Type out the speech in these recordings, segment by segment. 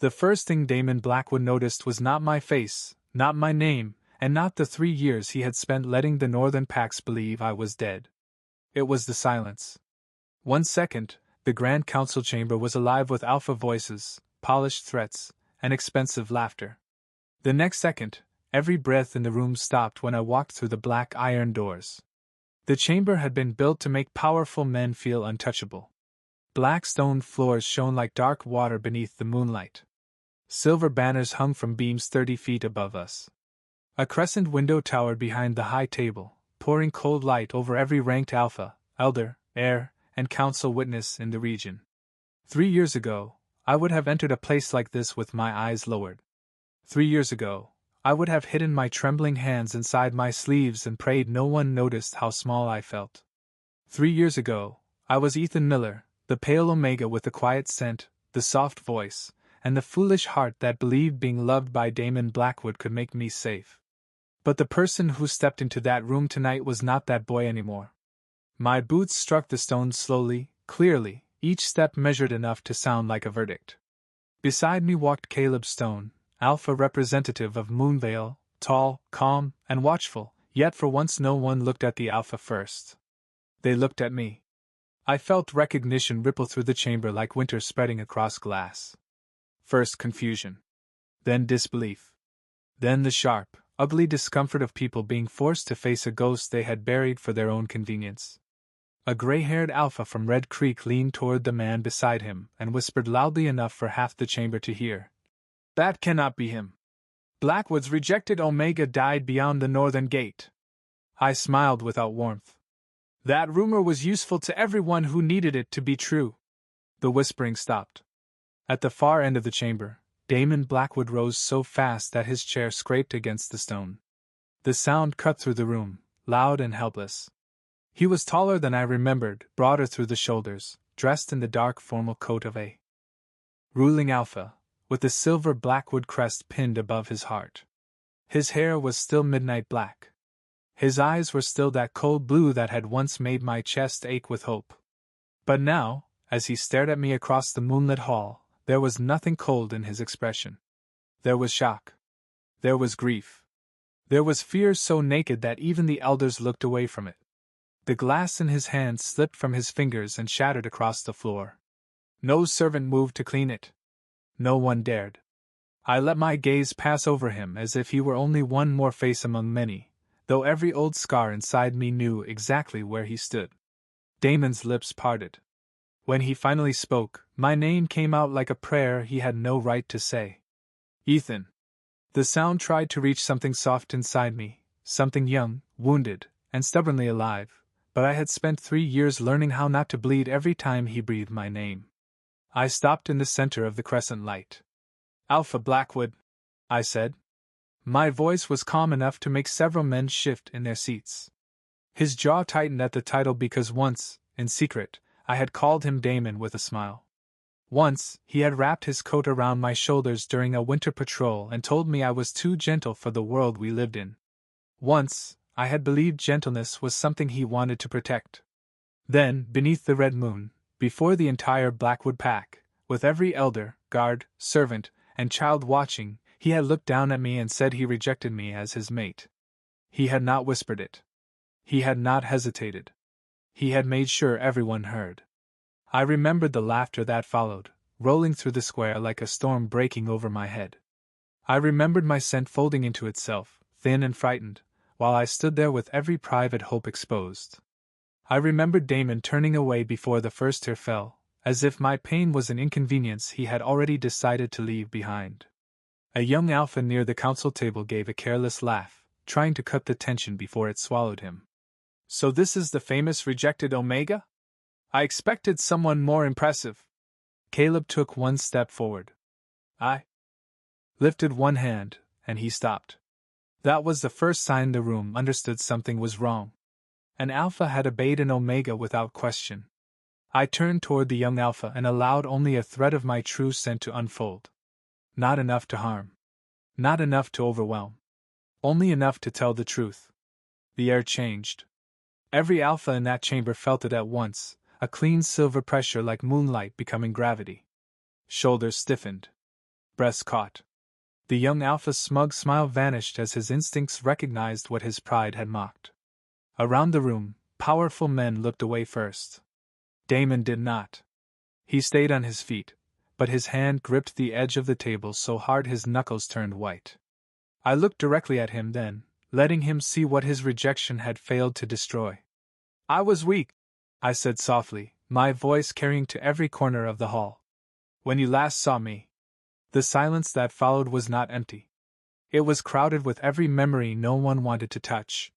The first thing Damon Blackwood noticed was not my face, not my name, and not the 3 years he had spent letting the Northern Pax believe I was dead. It was the silence. 1 second, the Grand Council chamber was alive with alpha voices, polished threats, and expensive laughter. The next second, every breath in the room stopped when I walked through the black iron doors. The chamber had been built to make powerful men feel untouchable. Black stone floors shone like dark water beneath the moonlight. Silver banners hung from beams 30 feet above us. A crescent window towered behind the high table, pouring cold light over every ranked alpha, elder, heir, and council witness in the region. 3 years ago, I would have entered a place like this with my eyes lowered. 3 years ago, I would have hidden my trembling hands inside my sleeves and prayed no one noticed how small I felt. 3 years ago, I was Ethan Miller, the pale Omega with the quiet scent, the soft voice, and the foolish heart that believed being loved by Damon Blackwood could make me safe. But the person who stepped into that room tonight was not that boy anymore. My boots struck the stones slowly, clearly, each step measured enough to sound like a verdict. Beside me walked Caleb Stone, alpha representative of Moonvale, tall, calm, and watchful, yet for once no one looked at the alpha first. They looked at me. I felt recognition ripple through the chamber like winter spreading across glass. First confusion. Then disbelief. Then the sharp, ugly discomfort of people being forced to face a ghost they had buried for their own convenience. A gray-haired alpha from Red Creek leaned toward the man beside him and whispered loudly enough for half the chamber to hear. "That cannot be him. Blackwood's rejected Omega died beyond the northern gate." I smiled without warmth. "That rumor was useful to everyone who needed it to be true." The whispering stopped. At the far end of the chamber, Damon Blackwood rose so fast that his chair scraped against the stone. The sound cut through the room, loud and helpless. He was taller than I remembered, broader through the shoulders, dressed in the dark formal coat of a ruling alpha, with the silver Blackwood crest pinned above his heart. His hair was still midnight black. His eyes were still that cold blue that had once made my chest ache with hope. But now, as he stared at me across the moonlit hall, there was nothing cold in his expression. There was shock. There was grief. There was fear so naked that even the elders looked away from it. The glass in his hand slipped from his fingers and shattered across the floor. No servant moved to clean it. No one dared. I let my gaze pass over him as if he were only one more face among many, though every old scar inside me knew exactly where he stood. Damon's lips parted. When he finally spoke, my name came out like a prayer he had no right to say. "Ethan." The sound tried to reach something soft inside me, something young, wounded, and stubbornly alive, but I had spent 3 years learning how not to bleed every time he breathed my name. I stopped in the center of the crescent light. "Alpha Blackwood," I said. My voice was calm enough to make several men shift in their seats. His jaw tightened at the title because once, in secret, I had called him Damon with a smile. Once, he had wrapped his coat around my shoulders during a winter patrol and told me I was too gentle for the world we lived in. Once, I had believed gentleness was something he wanted to protect. Then, beneath the red moon, before the entire Blackwood pack, with every elder, guard, servant, and child watching, he had looked down at me and said he rejected me as his mate. He had not whispered it. He had not hesitated. He had made sure everyone heard. I remembered the laughter that followed, rolling through the square like a storm breaking over my head. I remembered my scent folding into itself, thin and frightened, while I stood there with every private hope exposed. I remembered Damon turning away before the first tear fell, as if my pain was an inconvenience he had already decided to leave behind. A young alpha near the council table gave a careless laugh, trying to cut the tension before it swallowed him. "So this is the famous rejected Omega? I expected someone more impressive." Caleb took one step forward. I lifted one hand, and he stopped. That was the first sign the room understood something was wrong. An alpha had obeyed an Omega without question. I turned toward the young alpha and allowed only a thread of my true scent to unfold. Not enough to harm. Not enough to overwhelm. Only enough to tell the truth. The air changed. Every alpha in that chamber felt it at once, a clean silver pressure like moonlight becoming gravity. Shoulders stiffened. Breaths caught. The young Alpha's smug smile vanished as his instincts recognized what his pride had mocked. Around the room, powerful men looked away first. Damon did not. He stayed on his feet, but his hand gripped the edge of the table so hard his knuckles turned white. I looked directly at him then, letting him see what his rejection had failed to destroy. "I was weak," I said softly, my voice carrying to every corner of the hall. "When you last saw me." The silence that followed was not empty. It was crowded with every memory no one wanted to touch.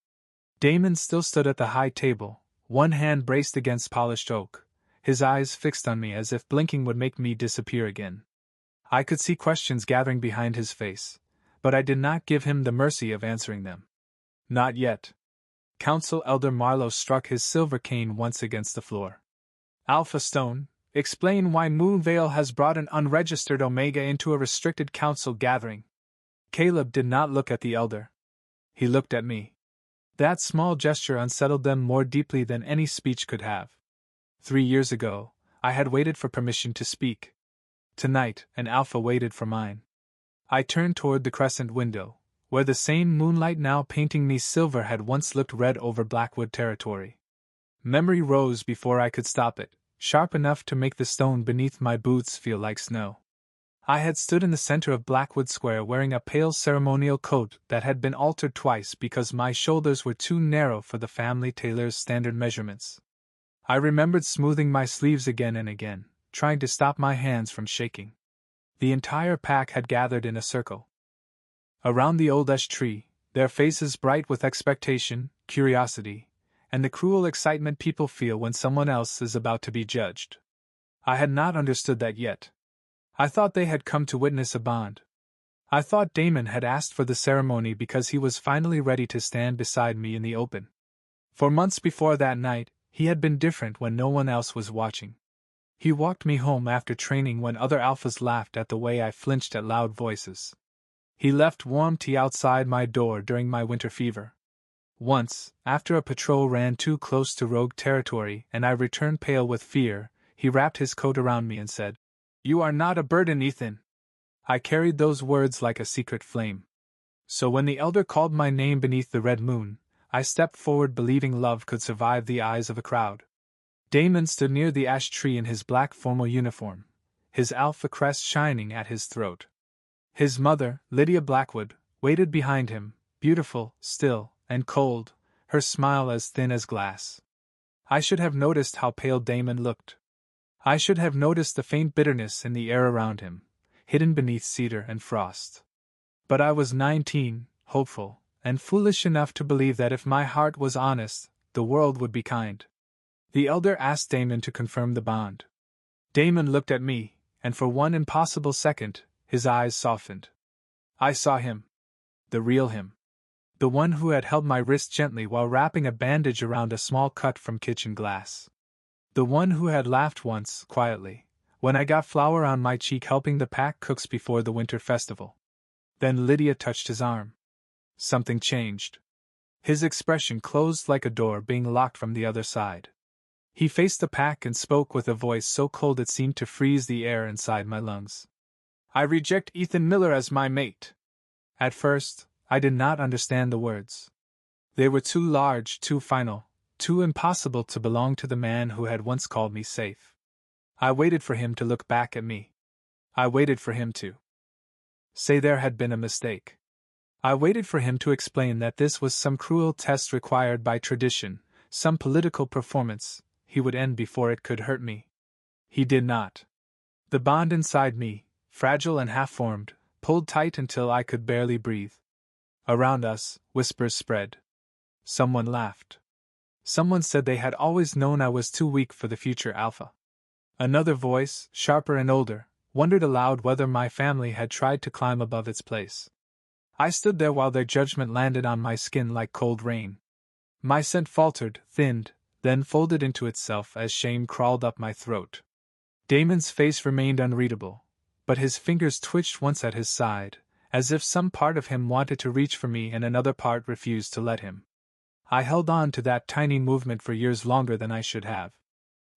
Damon still stood at the high table, one hand braced against polished oak, his eyes fixed on me as if blinking would make me disappear again. I could see questions gathering behind his face, but I did not give him the mercy of answering them. Not yet. Council Elder Marlowe struck his silver cane once against the floor. "Alpha Stone, explain why Moonvale has brought an unregistered Omega into a restricted council gathering." Caleb did not look at the elder. He looked at me. That small gesture unsettled them more deeply than any speech could have. 3 years ago, I had waited for permission to speak. Tonight, an Alpha waited for mine. I turned toward the crescent window, where the same moonlight now painting me silver had once looked red over Blackwood territory. Memory rose before I could stop it, sharp enough to make the stone beneath my boots feel like snow. I had stood in the center of Blackwood Square wearing a pale ceremonial coat that had been altered twice because my shoulders were too narrow for the family tailor's standard measurements. I remembered smoothing my sleeves again and again, trying to stop my hands from shaking. The entire pack had gathered in a circle around the old ash tree, their faces bright with expectation, curiosity, and the cruel excitement people feel when someone else is about to be judged. I had not understood that yet. I thought they had come to witness a bond. I thought Damon had asked for the ceremony because he was finally ready to stand beside me in the open. For months before that night, he had been different when no one else was watching. He walked me home after training when other alphas laughed at the way I flinched at loud voices. He left warm tea outside my door during my winter fever. Once, after a patrol ran too close to rogue territory and I returned pale with fear, he wrapped his coat around me and said, "You are not a burden, Ethan." I carried those words like a secret flame. So when the elder called my name beneath the red moon, I stepped forward believing love could survive the eyes of a crowd. Damon stood near the ash tree in his black formal uniform, his alpha crest shining at his throat. His mother, Lydia Blackwood, waited behind him, beautiful, still, and cold, her smile as thin as glass. I should have noticed how pale Damon looked. I should have noticed the faint bitterness in the air around him, hidden beneath cedar and frost. But I was 19, hopeful, and foolish enough to believe that if my heart was honest, the world would be kind. The elder asked Damon to confirm the bond. Damon looked at me, and for one impossible second, his eyes softened. I saw him. The real him. The one who had held my wrist gently while wrapping a bandage around a small cut from kitchen glass. The one who had laughed once, quietly, when I got flour on my cheek helping the pack cooks before the winter festival. Then Lydia touched his arm. Something changed. His expression closed like a door being locked from the other side. He faced the pack and spoke with a voice so cold it seemed to freeze the air inside my lungs. "I reject Ethan Miller as my mate." At first, I did not understand the words. They were too large, too final, too impossible to belong to the man who had once called me safe. I waited for him to look back at me. I waited for him to say there had been a mistake. I waited for him to explain that this was some cruel test required by tradition, some political performance he would end before it could hurt me. He did not. The bond inside me, fragile and half-formed, pulled tight until I could barely breathe. Around us, whispers spread. Someone laughed. Someone said they had always known I was too weak for the future alpha. Another voice, sharper and older, wondered aloud whether my family had tried to climb above its place. I stood there while their judgment landed on my skin like cold rain. My scent faltered, thinned, then folded into itself as shame crawled up my throat. Damon's face remained unreadable, but his fingers twitched once at his side, as if some part of him wanted to reach for me and another part refused to let him. I held on to that tiny movement for years longer than I should have.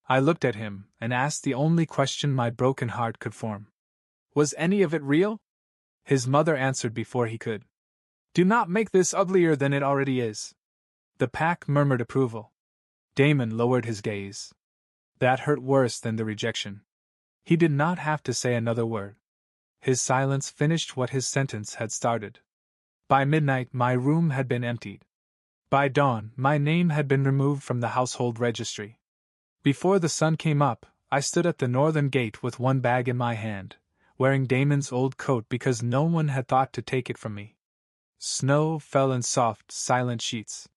I looked at him and asked the only question my broken heart could form. Was any of it real? His mother answered before he could. Do not make this uglier than it already is. The pack murmured approval. Damon lowered his gaze. That hurt worse than the rejection. He did not have to say another word. His silence finished what his sentence had started. By midnight, my room had been emptied. By dawn, my name had been removed from the household registry. Before the sun came up, I stood at the northern gate with one bag in my hand, wearing Damon's old coat because no one had thought to take it from me. Snow fell in soft, silent sheets.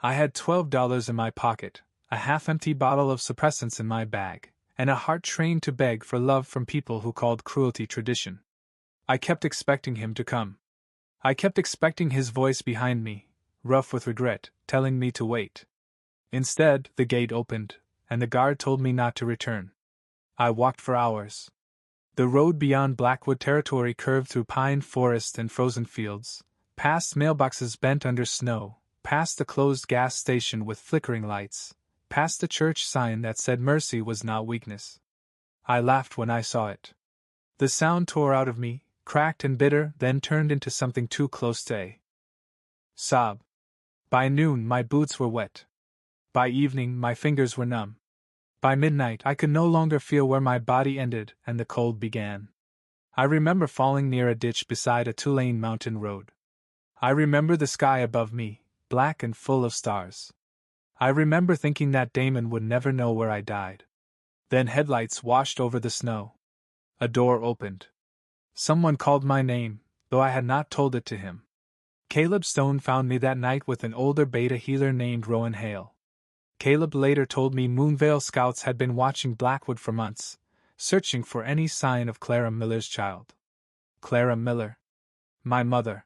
I had $12 in my pocket, a half-empty bottle of suppressants in my bag, and a heart trained to beg for love from people who called cruelty tradition. I kept expecting him to come. I kept expecting his voice behind me, rough with regret, telling me to wait. Instead, the gate opened, and the guard told me not to return. I walked for hours. The road beyond Blackwood territory curved through pine forest and frozen fields, past mailboxes bent under snow, past the closed gas station with flickering lights, past the church sign that said mercy was not weakness. I laughed when I saw it. The sound tore out of me, cracked and bitter, then turned into something too close to a sob. By noon, my boots were wet. By evening, my fingers were numb. By midnight, I could no longer feel where my body ended and the cold began. I remember falling near a ditch beside a two-lane mountain road. I remember the sky above me, black and full of stars. I remember thinking that Damon would never know where I died. Then headlights washed over the snow. A door opened. Someone called my name, though I had not told it to him. Caleb Stone found me that night with an older beta healer named Rowan Hale. Caleb later told me Moonvale scouts had been watching Blackwood for months, searching for any sign of Clara Miller's child. Clara Miller. My mother.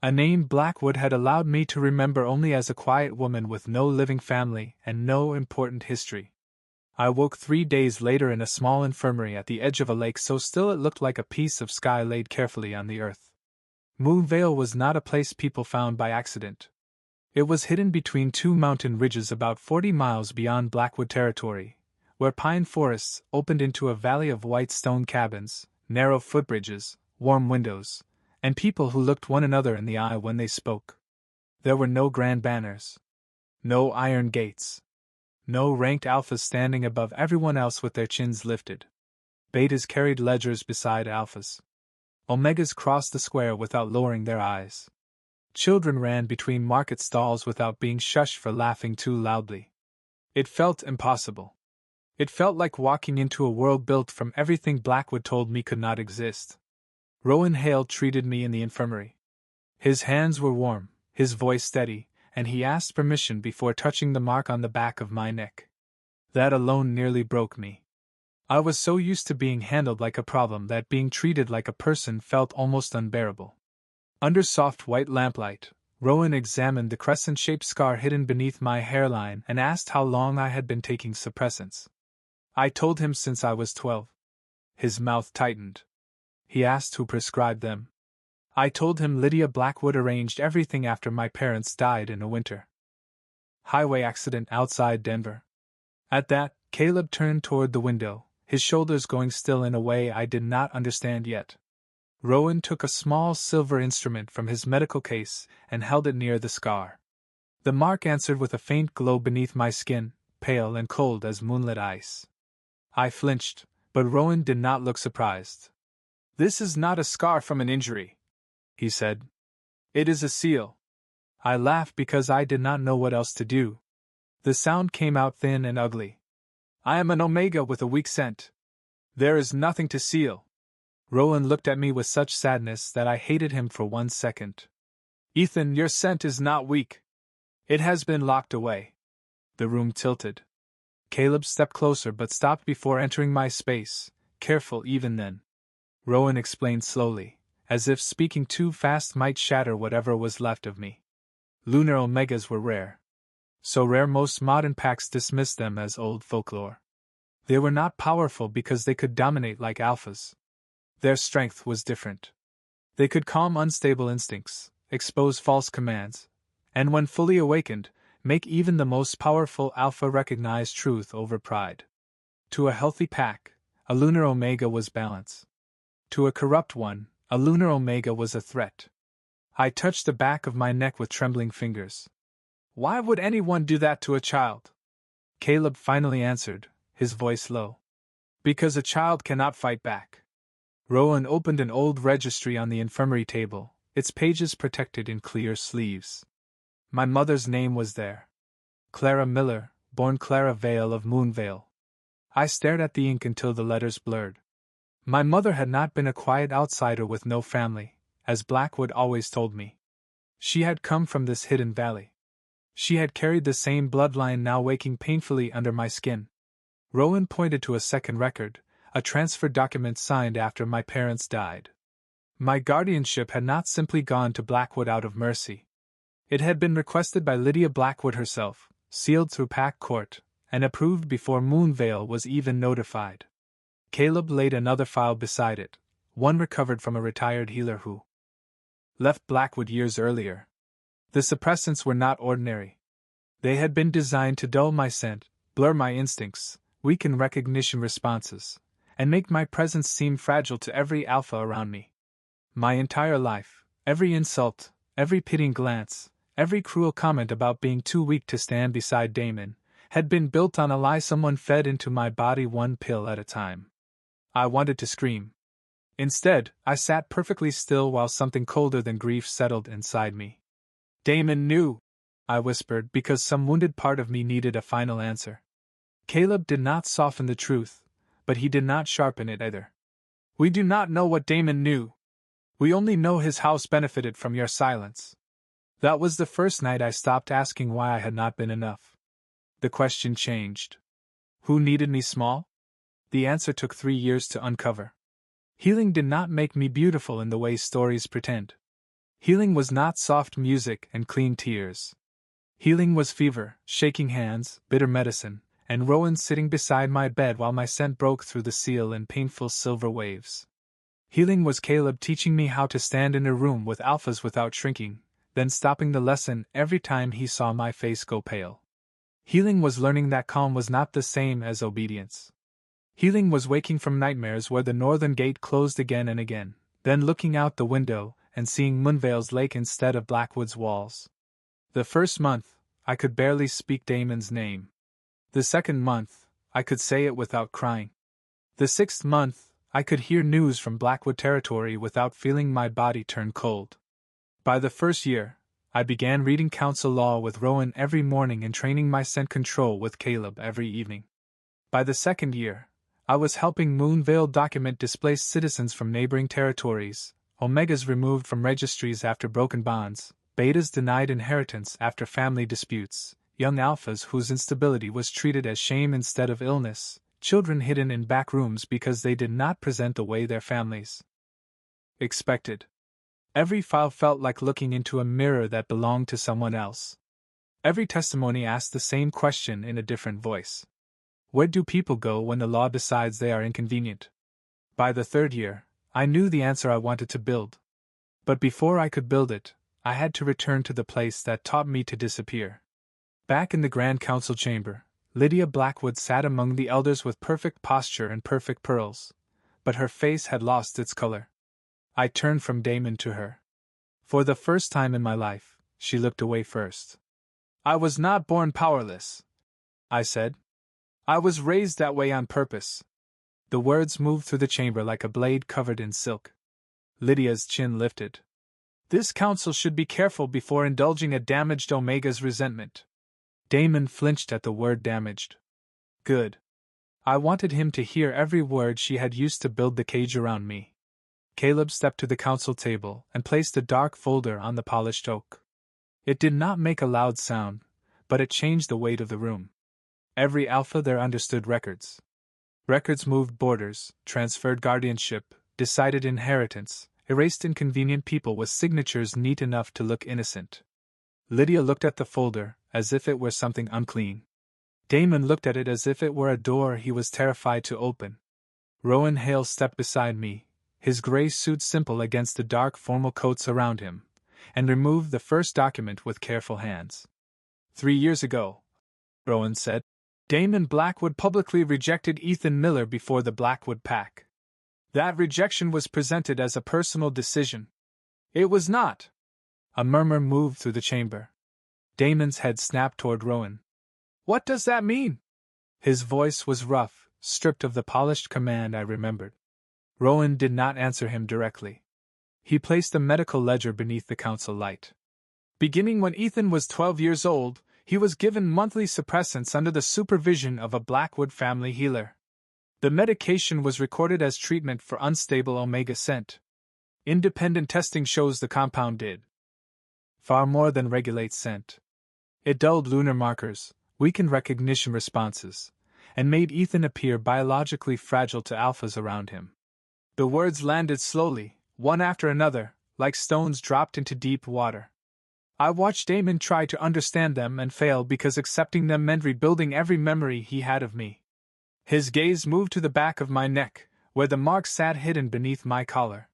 A name Blackwood had allowed me to remember only as a quiet woman with no living family and no important history. I woke 3 days later in a small infirmary at the edge of a lake so still it looked like a piece of sky laid carefully on the earth. Moonvale was not a place people found by accident. It was hidden between two mountain ridges about 40 miles beyond Blackwood territory, where pine forests opened into a valley of white stone cabins, narrow footbridges, warm windows, and people who looked one another in the eye when they spoke. There were no grand banners. No iron gates. No ranked alphas standing above everyone else with their chins lifted. Betas carried ledgers beside alphas. Omegas crossed the square without lowering their eyes. Children ran between market stalls without being shushed for laughing too loudly. It felt impossible. It felt like walking into a world built from everything Blackwood told me could not exist. Rowan Hale treated me in the infirmary. His hands were warm, his voice steady, and he asked permission before touching the mark on the back of my neck. That alone nearly broke me. I was so used to being handled like a problem that being treated like a person felt almost unbearable. Under soft white lamplight, Rowan examined the crescent-shaped scar hidden beneath my hairline and asked how long I had been taking suppressants. I told him since I was 12. His mouth tightened. He asked who prescribed them. I told him Lydia Blackwood arranged everything after my parents died in a winter highway accident outside Denver. At that, Caleb turned toward the window, his shoulders going still in a way I did not understand yet. Rowan took a small silver instrument from his medical case and held it near the scar. The mark answered with a faint glow beneath my skin, pale and cold as moonlit ice. I flinched, but Rowan did not look surprised. "This is not a scar from an injury," he said. "It is a seal." I laughed because I did not know what else to do. The sound came out thin and ugly. "I am an Omega with a weak scent. There is nothing to seal." Rowan looked at me with such sadness that I hated him for 1 second. "Ethan, your scent is not weak. It has been locked away." The room tilted. Caleb stepped closer but stopped before entering my space, careful even then. Rowan explained slowly, as if speaking too fast might shatter whatever was left of me. Lunar Omegas were rare. So rare most modern packs dismissed them as old folklore. They were not powerful because they could dominate like alphas. Their strength was different. They could calm unstable instincts, expose false commands, and when fully awakened, make even the most powerful alpha recognize truth over pride. To a healthy pack, a Lunar Omega was balance. To a corrupt one, a lunar Omega was a threat. I touched the back of my neck with trembling fingers. Why would anyone do that to a child? Caleb finally answered, his voice low. Because a child cannot fight back. Rowan opened an old registry on the infirmary table, its pages protected in clear sleeves. My mother's name was there. Clara Miller, born Clara Vale of Moonvale. I stared at the ink until the letters blurred. My mother had not been a quiet outsider with no family, as Blackwood always told me. She had come from this hidden valley. She had carried the same bloodline now waking painfully under my skin. Rowan pointed to a second record, a transfer document signed after my parents died. My guardianship had not simply gone to Blackwood out of mercy. It had been requested by Lydia Blackwood herself, sealed through Pack Court, and approved before Moonvale was even notified. Caleb laid another file beside it, one recovered from a retired healer who left Blackwood years earlier. The suppressants were not ordinary. They had been designed to dull my scent, blur my instincts, weaken recognition responses, and make my presence seem fragile to every alpha around me. My entire life, every insult, every pitying glance, every cruel comment about being too weak to stand beside Damon, had been built on a lie someone fed into my body one pill at a time. I wanted to scream. Instead, I sat perfectly still while something colder than grief settled inside me. Damon knew, I whispered, because some wounded part of me needed a final answer. Caleb did not soften the truth, but he did not sharpen it either. We do not know what Damon knew. We only know his house benefited from your silence. That was the first night I stopped asking why I had not been enough. The question changed. Who needed me small? The answer took 3 years to uncover. Healing did not make me beautiful in the way stories pretend. Healing was not soft music and clean tears. Healing was fever, shaking hands, bitter medicine, and Rowan sitting beside my bed while my scent broke through the seal in painful silver waves. Healing was Caleb teaching me how to stand in a room with alphas without shrinking, then stopping the lesson every time he saw my face go pale. Healing was learning that calm was not the same as obedience. Healing was waking from nightmares where the northern gate closed again and again, then looking out the window and seeing Moonvale's lake instead of Blackwood's walls. The first month, I could barely speak Damon's name. The second month, I could say it without crying. The 6th month, I could hear news from Blackwood territory without feeling my body turn cold. By the first year, I began reading council law with Rowan every morning and training my scent control with Caleb every evening. By the 2nd year, I was helping Moonvale document displaced citizens from neighboring territories, Omegas removed from registries after broken bonds, Betas denied inheritance after family disputes, young Alphas whose instability was treated as shame instead of illness, children hidden in back rooms because they did not present the way their families expected. Every file felt like looking into a mirror that belonged to someone else. Every testimony asked the same question in a different voice. Where do people go when the law decides they are inconvenient? By the 3rd year, I knew the answer I wanted to build. But before I could build it, I had to return to the place that taught me to disappear. Back in the Grand Council chamber, Lydia Blackwood sat among the elders with perfect posture and perfect pearls, but her face had lost its color. I turned from Damon to her. For the first time in my life, she looked away first. I was not born powerless, I said. I was raised that way on purpose. The words moved through the chamber like a blade covered in silk. Lydia's chin lifted. This council should be careful before indulging a damaged Omega's resentment. Damon flinched at the word damaged. Good. I wanted him to hear every word she had used to build the cage around me. Caleb stepped to the council table and placed a dark folder on the polished oak. It did not make a loud sound, but it changed the weight of the room. Every alpha there understood records. Records moved borders, transferred guardianship, decided inheritance, erased inconvenient people with signatures neat enough to look innocent. Lydia looked at the folder, as if it were something unclean. Damon looked at it as if it were a door he was terrified to open. Rowan Hale stepped beside me, his gray suit simple against the dark formal coats around him, and removed the first document with careful hands. 3 years ago, Rowan said, Damon Blackwood publicly rejected Ethan Miller before the Blackwood Pack. That rejection was presented as a personal decision. It was not. A murmur moved through the chamber. Damon's head snapped toward Rowan. What does that mean? His voice was rough, stripped of the polished command I remembered. Rowan did not answer him directly. He placed a medical ledger beneath the council light. Beginning when Ethan was 12 years old, he was given monthly suppressants under the supervision of a Blackwood family healer. The medication was recorded as treatment for unstable omega scent. Independent testing shows the compound did far more than regulate scent. It dulled lunar markers, weakened recognition responses, and made Ethan appear biologically fragile to alphas around him. The words landed slowly, one after another, like stones dropped into deep water. I watched Damon try to understand them and fail because accepting them meant rebuilding every memory he had of me. His gaze moved to the back of my neck, where the mark sat hidden beneath my collar.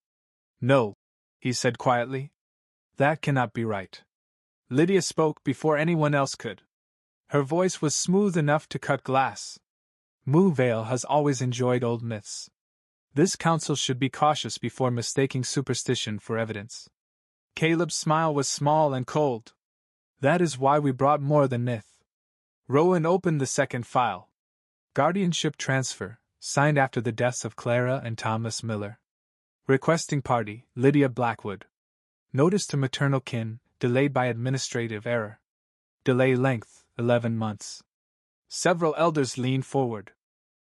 No, he said quietly. That cannot be right. Lydia spoke before anyone else could. Her voice was smooth enough to cut glass. Moonvale has always enjoyed old myths. This council should be cautious before mistaking superstition for evidence. Caleb's smile was small and cold. That is why we brought more than myth. Rowan opened the second file. Guardianship transfer, signed after the deaths of Clara and Thomas Miller. Requesting party, Lydia Blackwood. Notice to maternal kin, delayed by administrative error. Delay length, 11 months. Several elders leaned forward.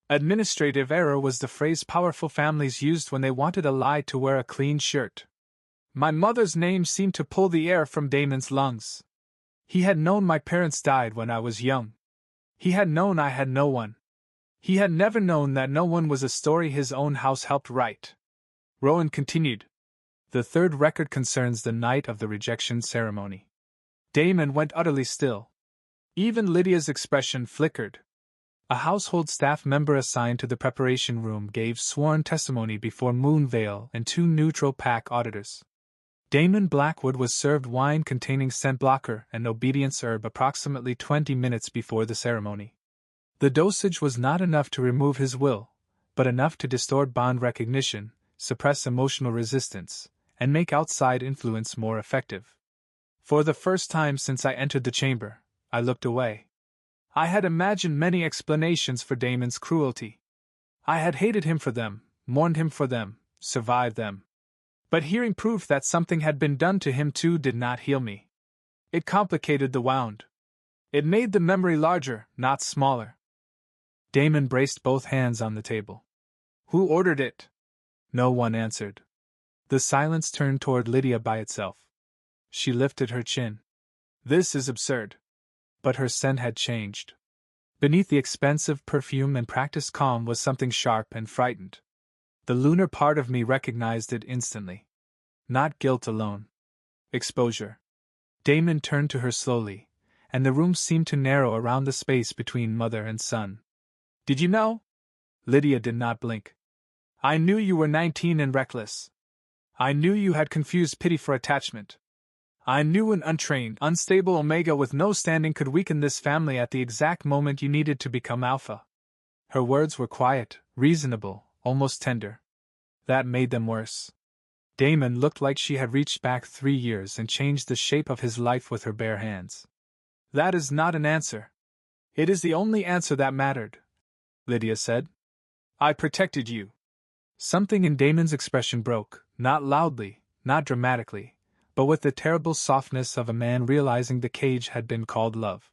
Administrative error was the phrase powerful families used when they wanted a lie to wear a clean shirt. My mother's name seemed to pull the air from Damon's lungs. He had known my parents died when I was young. He had known I had no one. He had never known that no one was a story his own house helped write. Rowan continued. The third record concerns the night of the rejection ceremony. Damon went utterly still. Even Lydia's expression flickered. A household staff member assigned to the preparation room gave sworn testimony before Moonvale and 2 neutral pack auditors. Damon Blackwood was served wine containing scent blocker and obedience herb approximately 20 minutes before the ceremony. The dosage was not enough to remove his will, but enough to distort bond recognition, suppress emotional resistance, and make outside influence more effective. For the first time since I entered the chamber, I looked away. I had imagined many explanations for Damon's cruelty. I had hated him for them, mourned him for them, survived them. But hearing proof that something had been done to him too did not heal me. It complicated the wound. It made the memory larger, not smaller. Damon braced both hands on the table. Who ordered it? No one answered. The silence turned toward Lydia by itself. She lifted her chin. This is absurd. But her scent had changed. Beneath the expensive perfume and practiced calm was something sharp and frightened. The lunar part of me recognized it instantly. Not guilt alone. Exposure. Damon turned to her slowly, and the room seemed to narrow around the space between mother and son. Did you know? Lydia did not blink. I knew you were 19 and reckless. I knew you had confused pity for attachment. I knew an untrained, unstable Omega with no standing could weaken this family at the exact moment you needed to become Alpha. Her words were quiet, reasonable, almost tender. That made them worse. Damon looked like she had reached back 3 years and changed the shape of his life with her bare hands. That is not an answer. It is the only answer that mattered, Lydia said. I protected you. Something in Damon's expression broke, not loudly, not dramatically, but with the terrible softness of a man realizing the cage had been called love.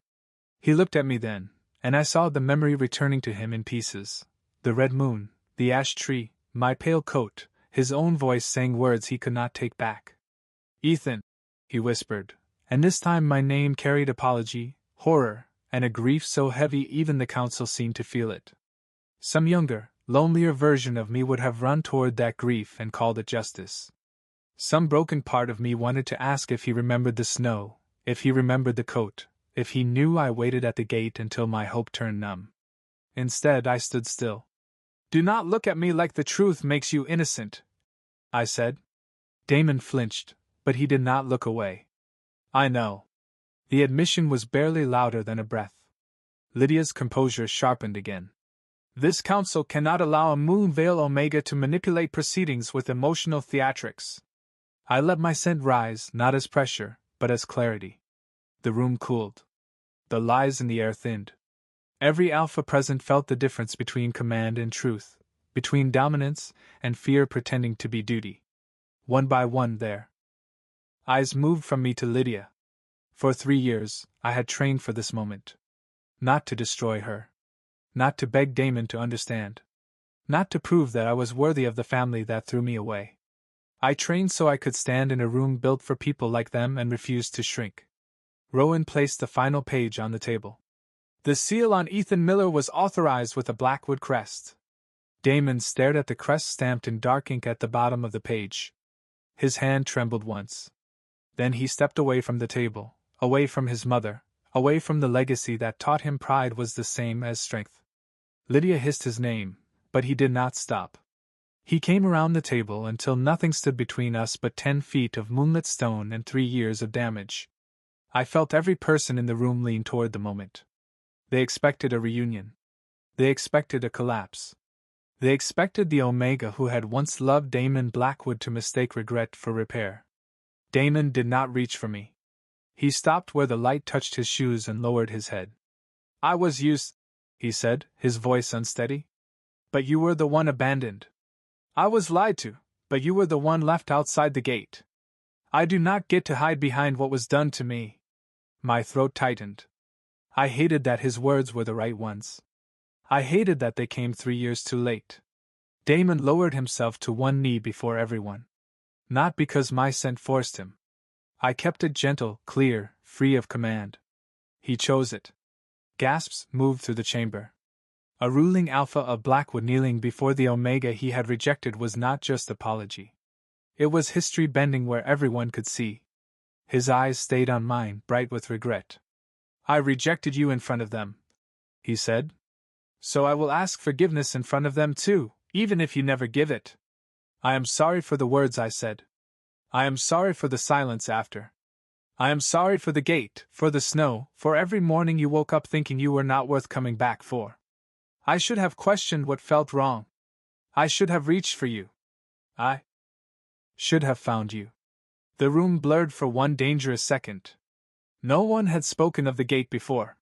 He looked at me then, and I saw the memory returning to him in pieces. The red moon, the ash tree, my pale coat, his own voice saying words he could not take back. Ethan, he whispered, and this time my name carried apology, horror, and a grief so heavy even the council seemed to feel it. Some younger, lonelier version of me would have run toward that grief and called it justice. Some broken part of me wanted to ask if he remembered the snow, if he remembered the coat, if he knew I waited at the gate until my hope turned numb. Instead, I stood still. Do not look at me like the truth makes you innocent, I said. Damon flinched, but he did not look away. I know. The admission was barely louder than a breath. Lydia's composure sharpened again. This council cannot allow a Moonvale Omega to manipulate proceedings with emotional theatrics. I let my scent rise, not as pressure, but as clarity. The room cooled. The lies in the air thinned. Every alpha present felt the difference between command and truth, between dominance and fear pretending to be duty. One by one, their eyes moved from me to Lydia. For 3 years, I had trained for this moment. Not to destroy her. Not to beg Damon to understand. Not to prove that I was worthy of the family that threw me away. I trained so I could stand in a room built for people like them and refuse to shrink. Rowan placed the final page on the table. The seal on Ethan Miller was authorized with a Blackwood crest. Damon stared at the crest stamped in dark ink at the bottom of the page. His hand trembled once. Then he stepped away from the table, away from his mother, away from the legacy that taught him pride was the same as strength. Lydia hissed his name, but he did not stop. He came around the table until nothing stood between us but 10 feet of moonlit stone and 3 years of damage. I felt every person in the room lean toward the moment. They expected a reunion. They expected a collapse. They expected the Omega who had once loved Damon Blackwood to mistake regret for repair. Damon did not reach for me. He stopped where the light touched his shoes and lowered his head. I was used, he said, his voice unsteady. But you were the one abandoned. I was lied to, but you were the one left outside the gate. I do not get to hide behind what was done to me. My throat tightened. I hated that his words were the right ones. I hated that they came 3 years too late. Damon lowered himself to one knee before everyone. Not because my scent forced him. I kept it gentle, clear, free of command. He chose it. Gasps moved through the chamber. A ruling alpha of Blackwood kneeling before the Omega he had rejected was not just apology. It was history bending where everyone could see. His eyes stayed on mine, bright with regret. I rejected you in front of them, he said. So I will ask forgiveness in front of them too, even if you never give it. I am sorry for the words I said. I am sorry for the silence after. I am sorry for the gate, for the snow, for every morning you woke up thinking you were not worth coming back for. I should have questioned what felt wrong. I should have reached for you. I should have found you. The room blurred for one dangerous second. No one had spoken of the gate before.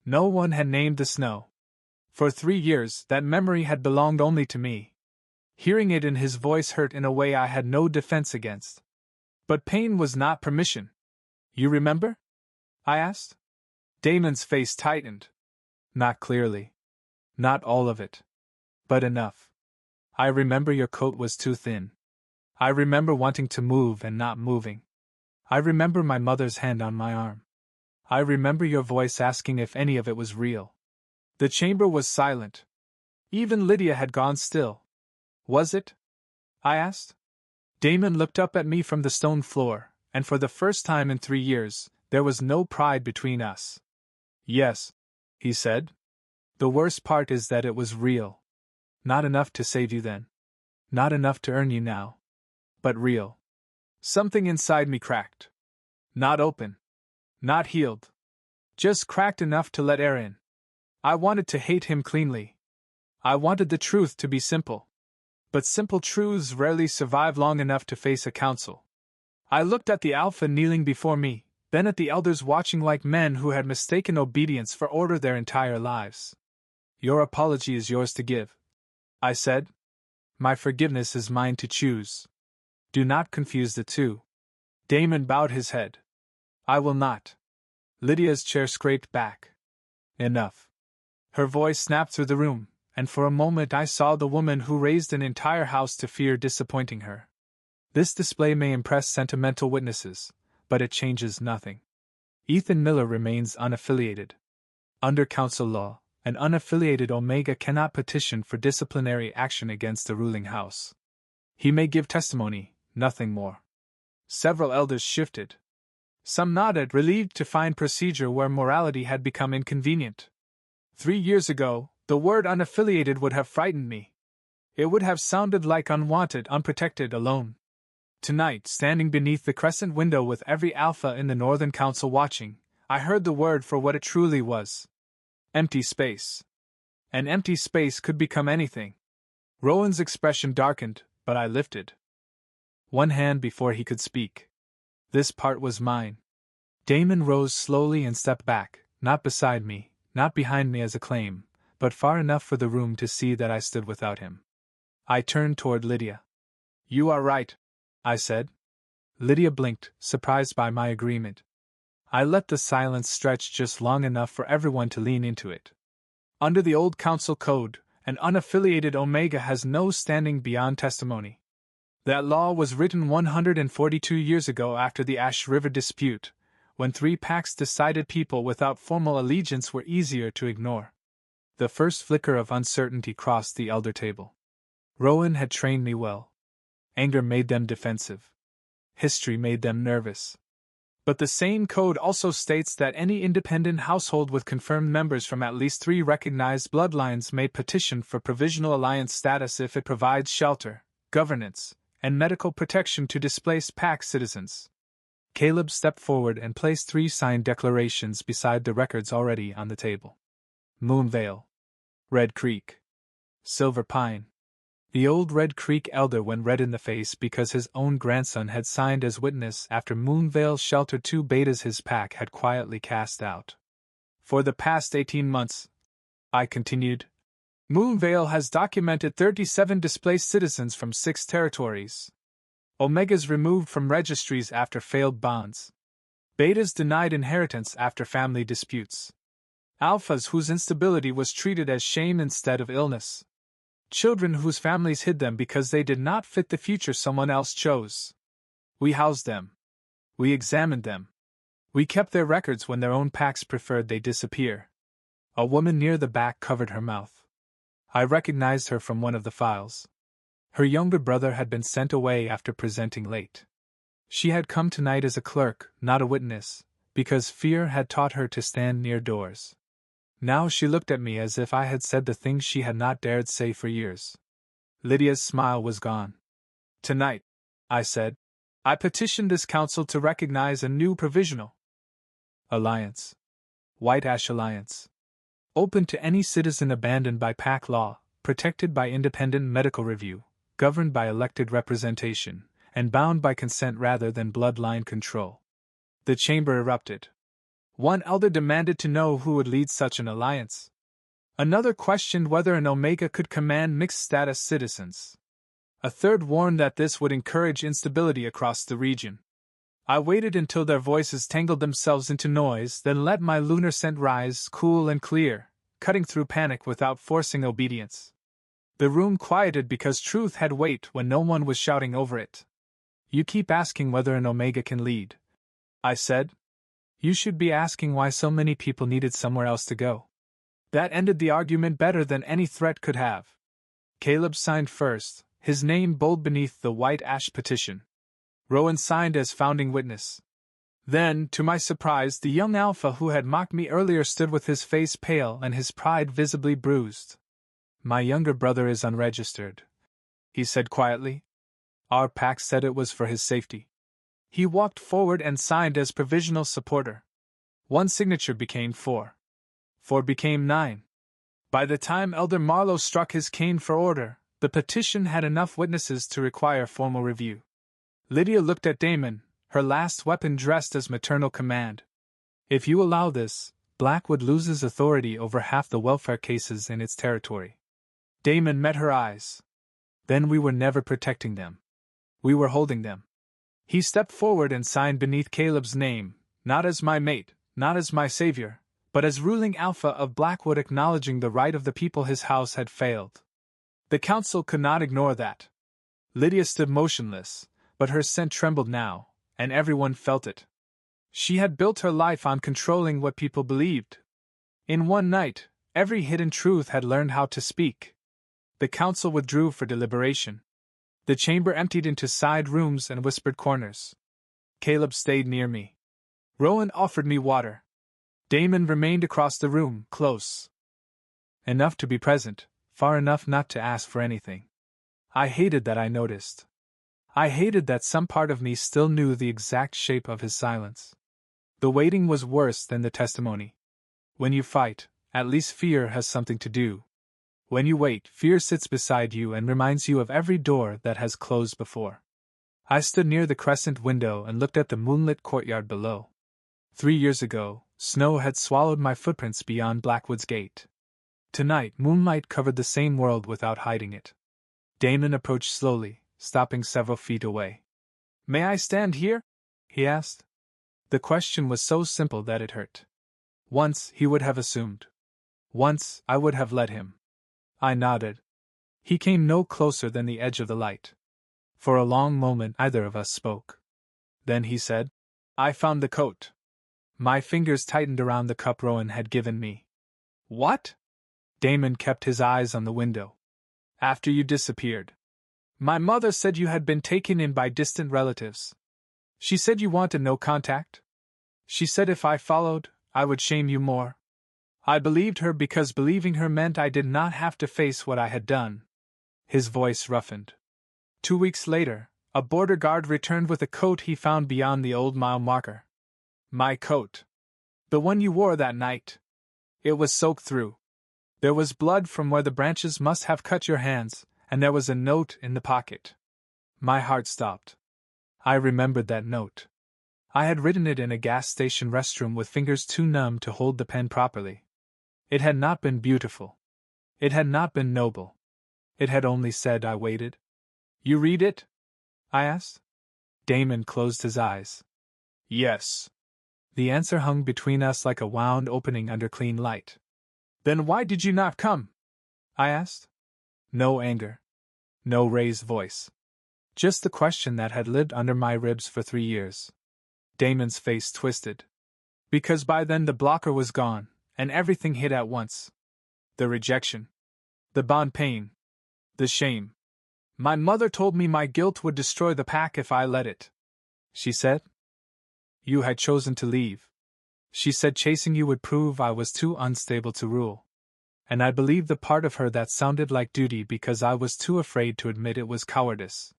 No one had named the snow. For 3 years, that memory had belonged only to me. Hearing it in his voice hurt in a way I had no defense against. But pain was not permission. You remember? I asked. Damon's face tightened. Not clearly. Not all of it. But enough. I remember your coat was too thin. I remember wanting to move and not moving. I remember my mother's hand on my arm. I remember your voice asking if any of it was real. The chamber was silent. Even Lydia had gone still. Was it? I asked. Damon looked up at me from the stone floor, and for the first time in 3 years, there was no pride between us. Yes, he said. The worst part is that it was real. Not enough to save you then. Not enough to earn you now. But real. Something inside me cracked. Not open. Not healed. Just cracked enough to let air in. I wanted to hate him cleanly. I wanted the truth to be simple. But simple truths rarely survive long enough to face a council. I looked at the Alpha kneeling before me, then at the elders watching like men who had mistaken obedience for order their entire lives. Your apology is yours to give, I said. My forgiveness is mine to choose. Do not confuse the two. Damon bowed his head. I will not. Lydia's chair scraped back. Enough. Her voice snapped through the room, and for a moment I saw the woman who raised an entire house to fear disappointing her. This display may impress sentimental witnesses, but it changes nothing. Ethan Miller remains unaffiliated. Under council law, an unaffiliated Omega cannot petition for disciplinary action against the ruling house. He may give testimony, nothing more. Several elders shifted. Some nodded, relieved to find procedure where morality had become inconvenient. 3 years ago, the word unaffiliated would have frightened me. It would have sounded like unwanted, unprotected, alone. Tonight, standing beneath the crescent window with every alpha in the Northern Council watching, I heard the word for what it truly was. Empty space. An empty space could become anything. Rowan's expression darkened, but I lifted one hand before he could speak. This part was mine. Damon rose slowly and stepped back, not beside me, not behind me as a claim, but far enough for the room to see that I stood without him. I turned toward Lydia. "You are right," I said. Lydia blinked, surprised by my agreement. I let the silence stretch just long enough for everyone to lean into it. Under the old council code, an unaffiliated Omega has no standing beyond testimony. That law was written 142 years ago after the Ash River dispute, when 3 packs decided people without formal allegiance were easier to ignore. The first flicker of uncertainty crossed the elder table. Rowan had trained me well. Anger made them defensive. History made them nervous. But the same code also states that any independent household with confirmed members from at least 3 recognized bloodlines may petition for provisional alliance status if it provides shelter, governance, and medical protection to displaced pack citizens. Caleb stepped forward and placed 3 signed declarations beside the records already on the table. Moonvale, Red Creek, Silver Pine. The old Red Creek elder went red in the face because his own grandson had signed as witness after Moonvale sheltered 2 betas his pack had quietly cast out. For the past 18 months, I continued, Moonvale has documented 37 displaced citizens from 6 territories. Omegas removed from registries after failed bonds. Betas denied inheritance after family disputes. Alphas whose instability was treated as shame instead of illness. Children whose families hid them because they did not fit the future someone else chose. We housed them. We examined them. We kept their records when their own packs preferred they disappear. A woman near the back covered her mouth. I recognized her from one of the files. Her younger brother had been sent away after presenting late. She had come tonight as a clerk, not a witness, because fear had taught her to stand near doors. Now she looked at me as if I had said the things she had not dared say for years. Lydia's smile was gone. Tonight, I said, I petitioned this council to recognize a new provisional alliance. White Ash Alliance. Open to any citizen abandoned by pack law, protected by independent medical review, governed by elected representation, and bound by consent rather than bloodline control. The chamber erupted. One elder demanded to know who would lead such an alliance. Another questioned whether an Omega could command mixed-status citizens. A third warned that this would encourage instability across the region. I waited until their voices tangled themselves into noise, then let my lunar scent rise, cool and clear, cutting through panic without forcing obedience. The room quieted because truth had weight when no one was shouting over it. You keep asking whether an Omega can lead, I said. You should be asking why so many people needed somewhere else to go. That ended the argument better than any threat could have. Caleb signed first, his name bold beneath the White Ash petition. Rowan signed as founding witness. Then, to my surprise, the young alpha who had mocked me earlier stood with his face pale and his pride visibly bruised. My younger brother is unregistered, he said quietly. Our pact said it was for his safety. He walked forward and signed as provisional supporter. 1 signature became 4. 4 became 9. By the time Elder Marlowe struck his cane for order, the petition had enough witnesses to require formal review. Lydia looked at Damon, her last weapon dressed as maternal command. If you allow this, Blackwood loses authority over half the welfare cases in its territory. Damon met her eyes. Then we were never protecting them. We were holding them. He stepped forward and signed beneath Caleb's name, not as my mate, not as my savior, but as ruling alpha of Blackwood, acknowledging the right of the people his house had failed. The council could not ignore that. Lydia stood motionless, but her scent trembled now, and everyone felt it. She had built her life on controlling what people believed. In one night, every hidden truth had learned how to speak. The council withdrew for deliberation. The chamber emptied into side rooms and whispered corners. Caleb stayed near me. Rowan offered me water. Damon remained across the room, close enough to be present, far enough not to ask for anything. I hated that I noticed. I hated that some part of me still knew the exact shape of his silence. The waiting was worse than the testimony. When you fight, at least fear has something to do, When you wait, fear sits beside you and reminds you of every door that has closed before. I stood near the crescent window and looked at the moonlit courtyard below. 3 years ago, snow had swallowed my footprints beyond Blackwood's gate. Tonight, moonlight covered the same world without hiding it. Damon approached slowly, stopping several feet away. "May I stand here?" he asked. The question was so simple that it hurt. Once, he would have assumed. Once, I would have let him. I nodded. He came no closer than the edge of the light. For a long moment, neither of us spoke. Then he said, "I found the coat." My fingers tightened around the cup Rowan had given me. "What?" Damon kept his eyes on the window. "After you disappeared. My mother said you had been taken in by distant relatives. She said you wanted no contact. She said if I followed, I would shame you more. I believed her because believing her meant I did not have to face what I had done." His voice roughened. 2 weeks later, a border guard returned with a coat he found beyond the old mile marker. My coat. The one you wore that night. It was soaked through. There was blood from where the branches must have cut your hands, and there was a note in the pocket. My heart stopped. I remembered that note. I had written it in a gas station restroom with fingers too numb to hold the pen properly. It had not been beautiful. It had not been noble. It had only said I waited. "You read it?" I asked. Damon closed his eyes. "Yes." The answer hung between us like a wound opening under clean light. "Then why did you not come?" I asked. No anger. No raised voice. Just the question that had lived under my ribs for 3 years. Damon's face twisted. "Because by then the blocker was gone, and everything hit at once. The rejection. The bond pain. The shame. My mother told me my guilt would destroy the pack if I let it. She said, you had chosen to leave. She said chasing you would prove I was too unstable to rule. And I believed the part of her that sounded like duty because I was too afraid to admit it was cowardice."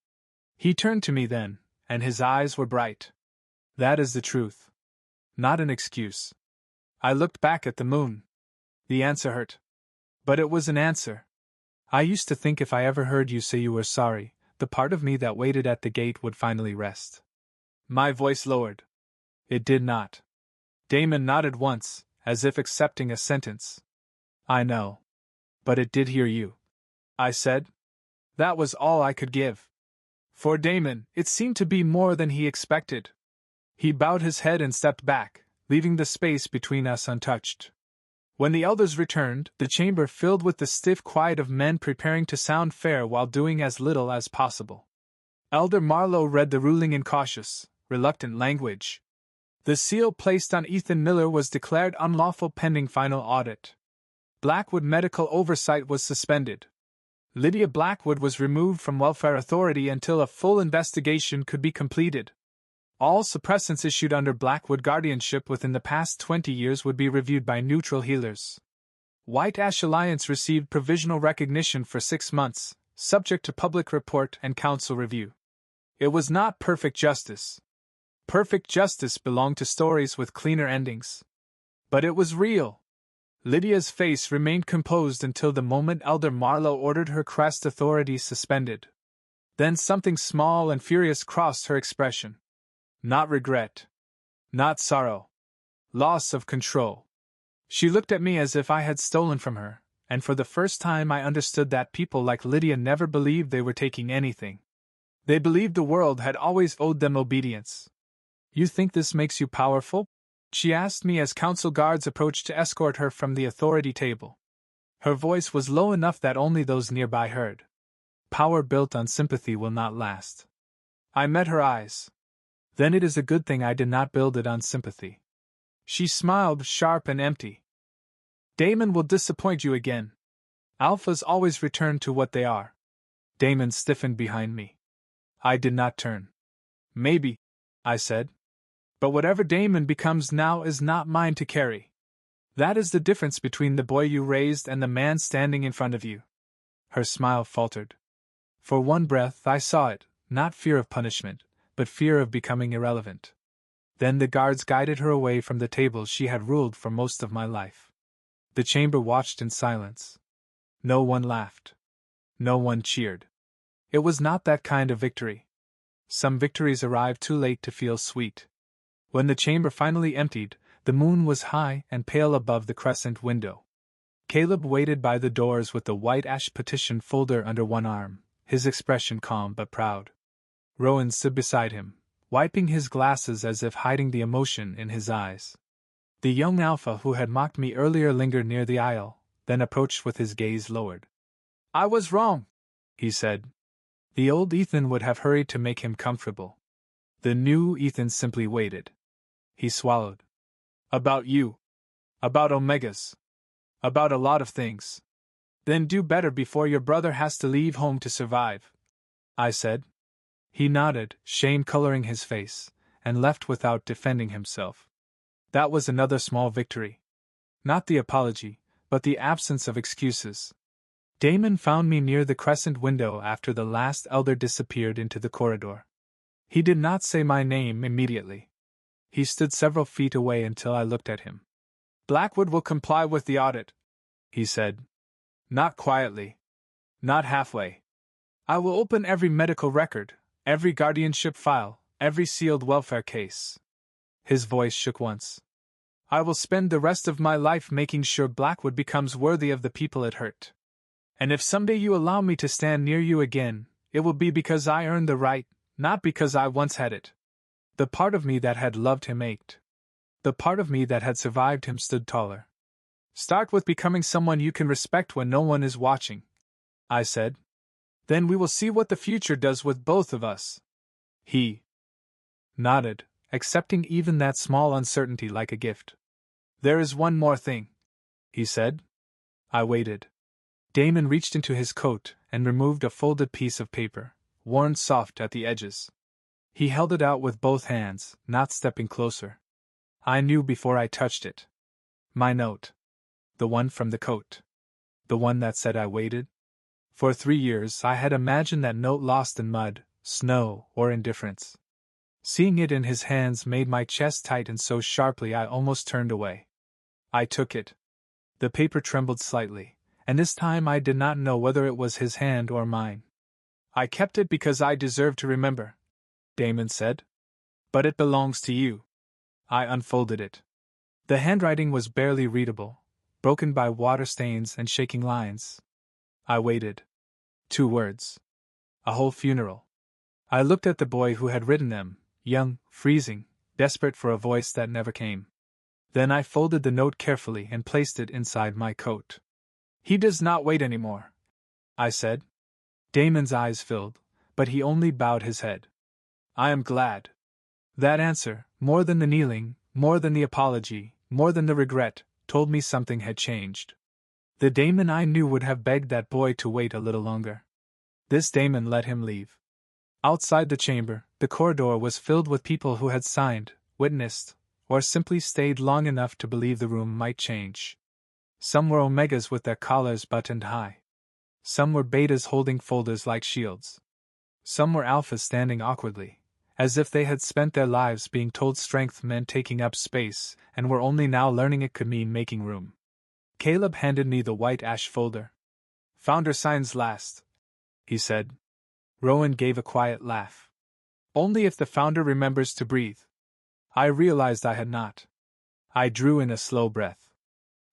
He turned to me then, and his eyes were bright. "That is the truth. Not an excuse." I looked back at the moon. The answer hurt. But it was an answer. I used to think if I ever heard you say you were sorry, the part of me that waited at the gate would finally rest. My voice lowered. It did not. Damon nodded once, as if accepting a sentence. "I know. But it did hear you," I said. That was all I could give. For Damon, it seemed to be more than he expected. He bowed his head and stepped back, leaving the space between us untouched. When the elders returned, the chamber filled with the stiff quiet of men preparing to sound fair while doing as little as possible. Elder Marlowe read the ruling in cautious, reluctant language. The seal placed on Ethan Miller was declared unlawful pending final audit. Blackwood medical oversight was suspended. Lydia Blackwood was removed from Welfare Authority until a full investigation could be completed. All suppressants issued under Blackwood guardianship within the past 20 years would be reviewed by neutral healers. White Ash Alliance received provisional recognition for 6 months, subject to public report and council review. It was not perfect justice. Perfect justice belonged to stories with cleaner endings. But it was real. Lydia's face remained composed until the moment Elder Marlowe ordered her crest authority suspended. Then something small and furious crossed her expression. Not regret. Not sorrow. Loss of control. She looked at me as if I had stolen from her, and for the first time I understood that people like Lydia never believed they were taking anything. They believed the world had always owed them obedience. "You think this makes you powerful?" she asked me as council guards approached to escort her from the authority table. Her voice was low enough that only those nearby heard. Power built on sympathy will not last. I met her eyes. Then it is a good thing I did not build it on sympathy. She smiled, sharp and empty. Damon will disappoint you again. Alphas always return to what they are. Damon stiffened behind me. I did not turn. Maybe, I said. But whatever Damon becomes now is not mine to carry. That is the difference between the boy you raised and the man standing in front of you. Her smile faltered. For one breath I saw it, not fear of punishment, but fear of becoming irrelevant. Then the guards guided her away from the table she had ruled for most of my life. The chamber watched in silence. No one laughed. No one cheered. It was not that kind of victory. Some victories arrive too late to feel sweet. When the chamber finally emptied, the moon was high and pale above the crescent window. Caleb waited by the doors with the white ash petition folder under one arm, his expression calm but proud. Rowan stood beside him, wiping his glasses as if hiding the emotion in his eyes. The young alpha who had mocked me earlier lingered near the aisle, then approached with his gaze lowered. "I was wrong," he said. The old Ethan would have hurried to make him comfortable. The new Ethan simply waited. He swallowed. "About you. About Omegas. About a lot of things. Then do better before your brother has to leave home to survive," I said. He nodded, shame coloring his face, and left without defending himself. That was another small victory. Not the apology, but the absence of excuses. Damon found me near the crescent window after the last elder disappeared into the corridor. He did not say my name immediately. He stood several feet away until I looked at him. "Blackwood will comply with the audit," he said. "Not quietly. Not halfway. I will open every medical record, every guardianship file, every sealed welfare case." His voice shook once. "I will spend the rest of my life making sure Blackwood becomes worthy of the people it hurt. And if someday you allow me to stand near you again, it will be because I earned the right, not because I once had it." The part of me that had loved him ached. The part of me that had survived him stood taller. "Start with becoming someone you can respect when no one is watching," I said. "Then we will see what the future does with both of us." He nodded, accepting even that small uncertainty like a gift. "There is one more thing," he said. I waited. Damon reached into his coat and removed a folded piece of paper, worn soft at the edges. He held it out with both hands, not stepping closer. I knew before I touched it. My note. The one from the coat. The one that said I waited. For 3 years I had imagined that note lost in mud, snow, or indifference. Seeing it in his hands made my chest tighten so sharply I almost turned away. I took it. The paper trembled slightly, and this time I did not know whether it was his hand or mine. "I kept it because I deserve to remember," Damon said. "But it belongs to you." I unfolded it. The handwriting was barely readable, broken by water stains and shaking lines. I waited. 2 words. A whole funeral. I looked at the boy who had written them, young, freezing, desperate for a voice that never came. Then I folded the note carefully and placed it inside my coat. "He does not wait anymore," I said. Damon's eyes filled, but he only bowed his head. "I am glad." That answer, more than the kneeling, more than the apology, more than the regret, told me something had changed. The Damon I knew would have begged that boy to wait a little longer. This Damon let him leave. Outside the chamber, the corridor was filled with people who had signed, witnessed, or simply stayed long enough to believe the room might change. Some were Omegas with their collars buttoned high. Some were Betas holding folders like shields. Some were Alphas standing awkwardly, as if they had spent their lives being told strength meant taking up space and were only now learning it could mean making room. Caleb handed me the white ash folder. "Founder signs last," he said. Rowan gave a quiet laugh. "Only if the founder remembers to breathe." I realized I had not. I drew in a slow breath.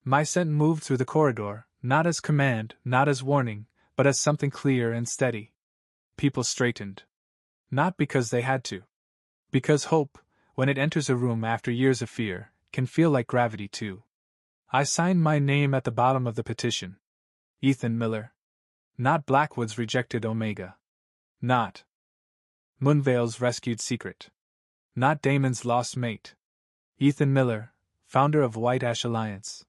My scent moved through the corridor, not as command, not as warning, but as something clear and steady. People straightened. Not because they had to. Because hope, when it enters a room after years of fear, can feel like gravity too. I signed my name at the bottom of the petition. Ethan Miller. Not Blackwood's rejected Omega. Not Moonvale's rescued secret. Not Damon's lost mate. Ethan Miller, founder of White Ash Alliance.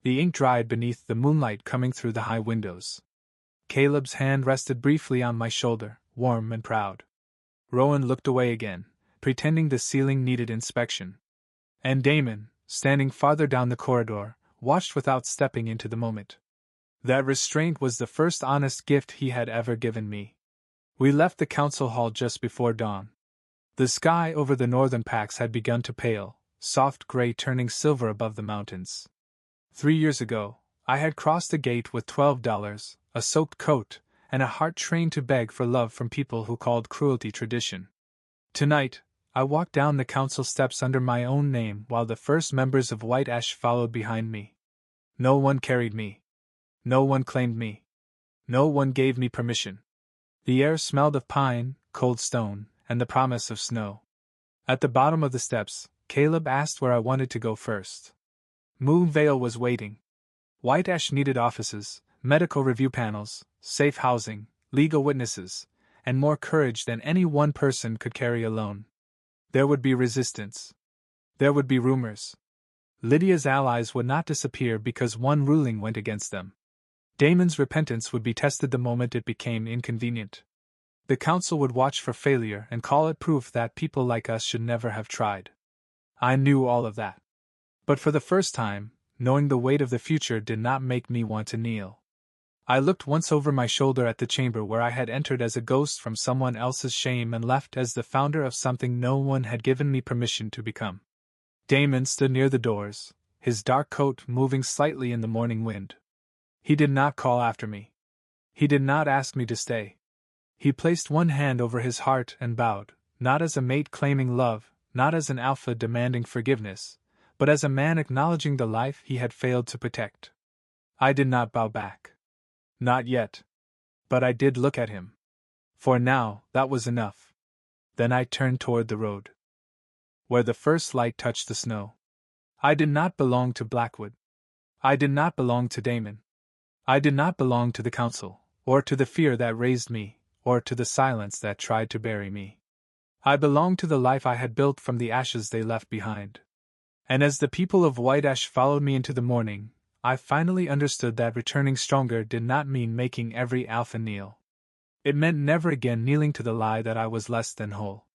The ink dried beneath the moonlight coming through the high windows. Caleb's hand rested briefly on my shoulder, warm and proud. Rowan looked away again, pretending the ceiling needed inspection. And Damon, standing farther down the corridor, watched without stepping into the moment. That restraint was the first honest gift he had ever given me. We left the council hall just before dawn. The sky over the northern packs had begun to pale, soft gray turning silver above the mountains. 3 years ago, I had crossed the gate with $12, a soaked coat, and a heart trained to beg for love from people who called cruelty tradition. Tonight, I walked down the council steps under my own name while the first members of White Ash followed behind me. No one carried me. No one claimed me. No one gave me permission. The air smelled of pine, cold stone, and the promise of snow. At the bottom of the steps, Caleb asked where I wanted to go first. Moonvale was waiting. White Ash needed offices, medical review panels, safe housing, legal witnesses, and more courage than any one person could carry alone. There would be resistance. There would be rumors. Lydia's allies would not disappear because one ruling went against them. Damon's repentance would be tested the moment it became inconvenient. The council would watch for failure and call it proof that people like us should never have tried. I knew all of that. But for the first time, knowing the weight of the future did not make me want to kneel. I looked once over my shoulder at the chamber where I had entered as a ghost from someone else's shame and left as the founder of something no one had given me permission to become. Damon stood near the doors, his dark coat moving slightly in the morning wind. He did not call after me. He did not ask me to stay. He placed one hand over his heart and bowed, not as a mate claiming love, not as an alpha demanding forgiveness, but as a man acknowledging the life he had failed to protect. I did not bow back. Not yet. But I did look at him. For now, that was enough. Then I turned toward the road, where the first light touched the snow. I did not belong to Blackwood. I did not belong to Damon. I did not belong to the council, or to the fear that raised me, or to the silence that tried to bury me. I belonged to the life I had built from the ashes they left behind. And as the people of White Ash followed me into the morning, I finally understood that returning stronger did not mean making every alpha kneel. It meant never again kneeling to the lie that I was less than whole.